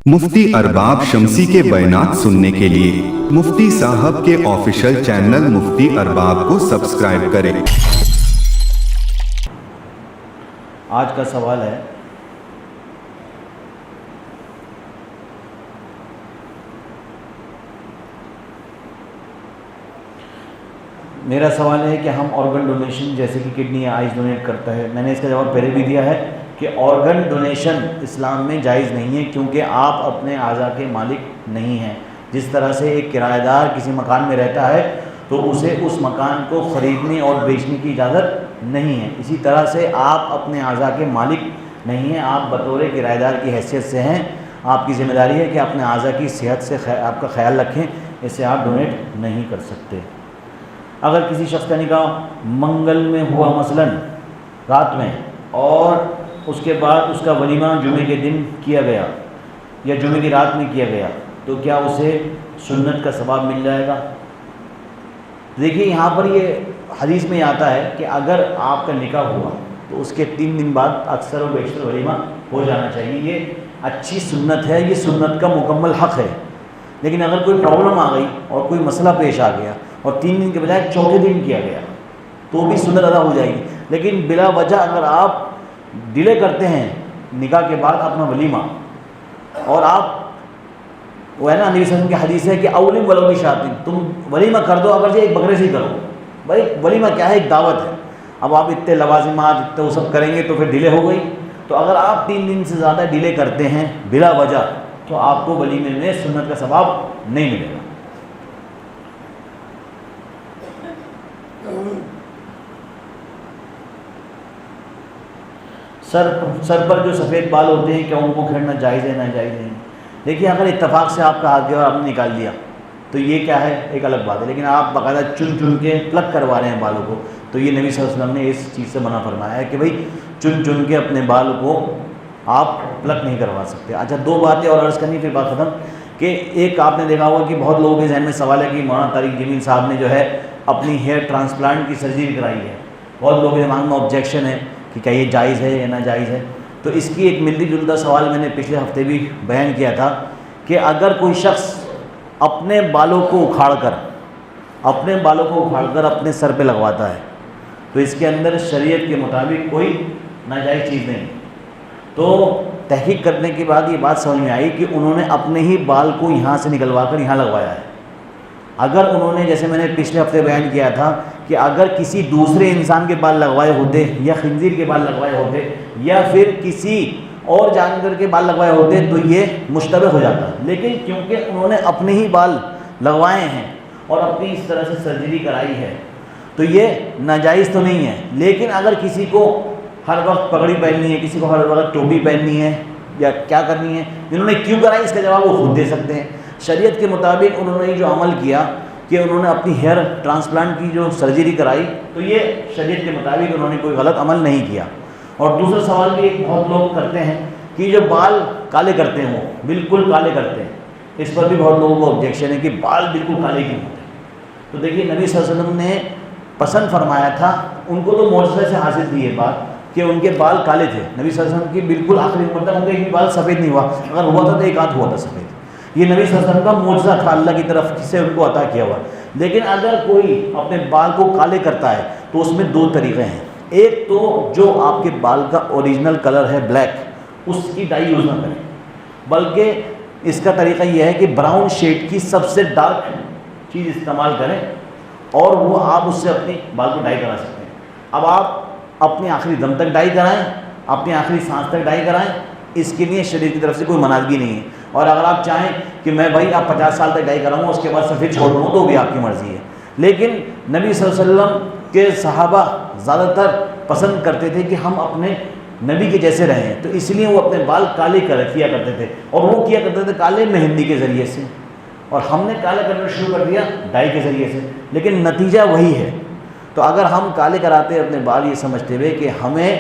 मुफ्ती अरबाब शमसी के बयानात सुनने के लिए मुफ्ती साहब के ऑफिशियल चैनल मुफ्ती अरबाब को सब्सक्राइब करें। आज का सवाल है, मेरा सवाल है कि हम ऑर्गन डोनेशन जैसे कि किडनी या आइज़ डोनेट करता है। मैंने इसका जवाब पहले भी दिया है कि ऑर्गन डोनेशन इस्लाम में जायज़ नहीं है, क्योंकि आप अपने आज़ा के मालिक नहीं हैं। जिस तरह से एक किराएदार किसी मकान में रहता है तो उसे उस मकान को ख़रीदने और बेचने की इजाज़त नहीं है, इसी तरह से आप अपने आज़ा के मालिक नहीं हैं। आप बतौर किराएदार की हैसियत से हैं। आपकी ज़िम्मेदारी है कि अपने आज़ा की सेहत से आपका ख्याल रखें, इससे आप डोनेट नहीं कर सकते। अगर किसी शख्स का निकाह मंगल में हुआ मसलन रात में, और उसके बाद उसका वलीमा जुमे के दिन किया गया या जुमे की रात में किया गया, तो क्या उसे सुन्नत का सवाब मिल जाएगा? देखिए, यहाँ पर ये हदीस में आता है कि अगर आपका निकाह हुआ तो उसके 3 दिन बाद अक्सर और बेशतर वलीमा हो जाना चाहिए। ये अच्छी सुन्नत है, ये सुन्नत का मुकम्मल हक़ है। लेकिन अगर कोई प्रॉब्लम आ गई और कोई मसला पेश आ गया और 3 दिन के बजाय 4थे दिन किया गया तो भी सुन्नत अदा हो जाएगी। लेकिन बिला वजह अगर आप डिले करते हैं निकाह के बाद अपना वलीमा, और आप वो है ना, नबी सल्लल्लाहु अलैहि वसल्लम की हदीस है कि अवलिम वलो की शातिन, तुम वलीमा कर दो अगर एक बकरे से ही करो। भाई वलीमा क्या है? एक दावत है। अब आप इतने लवाजिमात इतने वो सब करेंगे तो फिर डिले हो गई। तो अगर आप 3 दिन से ज़्यादा डिले करते हैं बिला वजह, तो आपको वलीमे में सुन्नत का सवाब नहीं मिलेगा। सर पर जो सफ़ेद बाल होते हैं, क्या उनको खेड़ना जायज़ है ना जायज़ है? देखिए, अगर इत्तफाक से आपका हाथ गया और आपने निकाल दिया तो ये क्या है, एक अलग बात है। लेकिन आप बाकायदा चुन चुन के प्लग करवा रहे हैं बालों को, तो ये नबी सल्लल्लाहु अलैहि वसल्लम ने इस चीज़ से मना फरमाया है कि भाई चुन चुन के अपने बाल को आप प्लग नहीं करवा सकते। अच्छा, 2 बातें और अर्ज़ करनी, फिर बात ख़त्म। कि एक आपने देखा होगा कि बहुत लोगों के जहन में सवाल है कि मौलाना तारिक जमील साहब ने जो है अपनी हेयर ट्रांसप्लांट की सर्जरी कराई है। बहुत लोगों के दिमाग में ऑब्जेक्शन है कि क्या ये जायज़ है या नाजायज़ है। तो इसकी एक मिलती जुलता सवाल मैंने पिछले हफ्ते भी बयान किया था कि अगर कोई शख्स अपने बालों को उखाड़कर अपने सर पे लगवाता है तो इसके अंदर शरीयत के मुताबिक कोई नाजायज़ चीज़ नहीं। तो तहकीक करने के बाद ये बात समझ में आई कि उन्होंने अपने ही बाल को यहाँ से निकलवा कर यहाँ लगवाया है। अगर उन्होंने, जैसे मैंने पिछले हफ्ते बयान किया था कि अगर किसी दूसरे इंसान के बाल लगवाए होते, या खिंजीर के बाल लगवाए होते, या फिर किसी और जानवर के बाल लगवाए होते, तो ये मुश्तबह हो जाता। लेकिन क्योंकि उन्होंने अपने ही बाल लगवाए हैं और अपनी इस तरह से सर्जरी कराई है, तो ये नाजायज़ तो नहीं है। लेकिन अगर किसी को हर वक्त पगड़ी पहननी है, किसी को हर वक्त टोपी पहननी है, या क्या करनी है, इन्होंने क्यों कराई, इसका जवाब वो खुद दे सकते हैं। शरीयत के मुताबिक उन्होंने जो अमल किया कि उन्होंने अपनी हेयर ट्रांसप्लांट की जो सर्जरी कराई, तो ये शरीयत के मुताबिक उन्होंने कोई गलत अमल नहीं किया। और दूसरा सवाल भी एक बहुत लोग करते हैं कि जो बाल काले करते हैं, वो बिल्कुल काले करते हैं, इस पर भी बहुत लोगों को ऑब्जेक्शन है कि बाल बिल्कुल काले क्यों होते हैं। तो देखिए, नबी सल्लल्लाहु अलैहि वसल्लम ने पसंद फरमाया था, उनको तो मौजज़े से हासिल थी ये बात कि उनके बाल काले थे। नबी सल्लल्लाहु अलैहि वसल्लम की बिल्कुल आखिरी उम्र तक उनका एक भी बाल सफ़ेद नहीं हुआ, अगर हुआ था तो एक आध हुआ था सफ़ेद। ये नबी सल्लल्लाहु अलैहि वसल्लम का मौजज़ा था, अल्लाह की तरफ से उनको अता किया हुआ। लेकिन अगर कोई अपने बाल को काले करता है तो उसमें 2 तरीक़े हैं। एक तो जो आपके बाल का ओरिजिनल कलर है ब्लैक, उसकी डाई यूज़ ना करें, बल्कि इसका तरीक़ा यह है कि ब्राउन शेड की सबसे डार्क चीज़ इस्तेमाल करें, और वो आप उससे अपनी बाल को डाई करा सकते हैं। अब आप अपने आखिरी दम तक डाई कराएं, अपनी आखिरी सांस तक डाई कराएं, इसके लिए शरीर की तरफ से कोई मनाज़गी नहीं है। और अगर आप चाहें कि मैं भाई आप 50 साल तक डाई कराऊंगा, उसके बाद सफ़ेद छोड़ दूँगा, तो भी आपकी मर्ज़ी है। लेकिन नबी सल्लल्लाहु अलैहि वसल्लम के सहाबा ज़्यादातर पसंद करते थे कि हम अपने नबी के जैसे रहें, तो इसलिए वो अपने बाल काले किया करते थे, और वो किया करते थे काले मेहंदी के ज़रिए से, और हमने काला करना शुरू कर दिया डाई के ज़रिए से। लेकिन नतीजा वही है। तो अगर हम काले कराते हैं अपने बाल ये समझते हुए कि हमें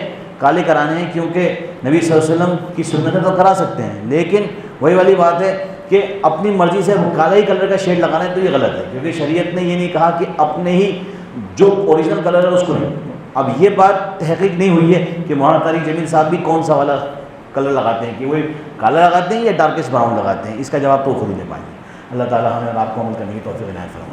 काले कराने हैं, क्योंकि नबी सल्लल्लाहु अलैहि वसल्लम की सुन्नतें तो करा सकते हैं, लेकिन वही वाली बात है कि अपनी मर्ज़ी से काला ही कलर का शेड लगाना है, तो ये गलत है। क्योंकि शरीयत ने ये नहीं कहा कि अपने ही जो ओरिजिनल कलर है उसको नहीं। अब ये बात तहकीक नहीं हुई है कि मौलाना तारिक जमील साहब भी कौन सा वाला کلر لگاتے ہیں کہ وہ کالا لگاتے ہیں یا ڈارکسٹ براؤن لگاتے ہیں، اس کا جواب تو خود ہی دے پائیں گے۔ اللہ تعالیٰ ہمیں اور آپ کو عمل کرنے کی توفیق عنایت فرمائے۔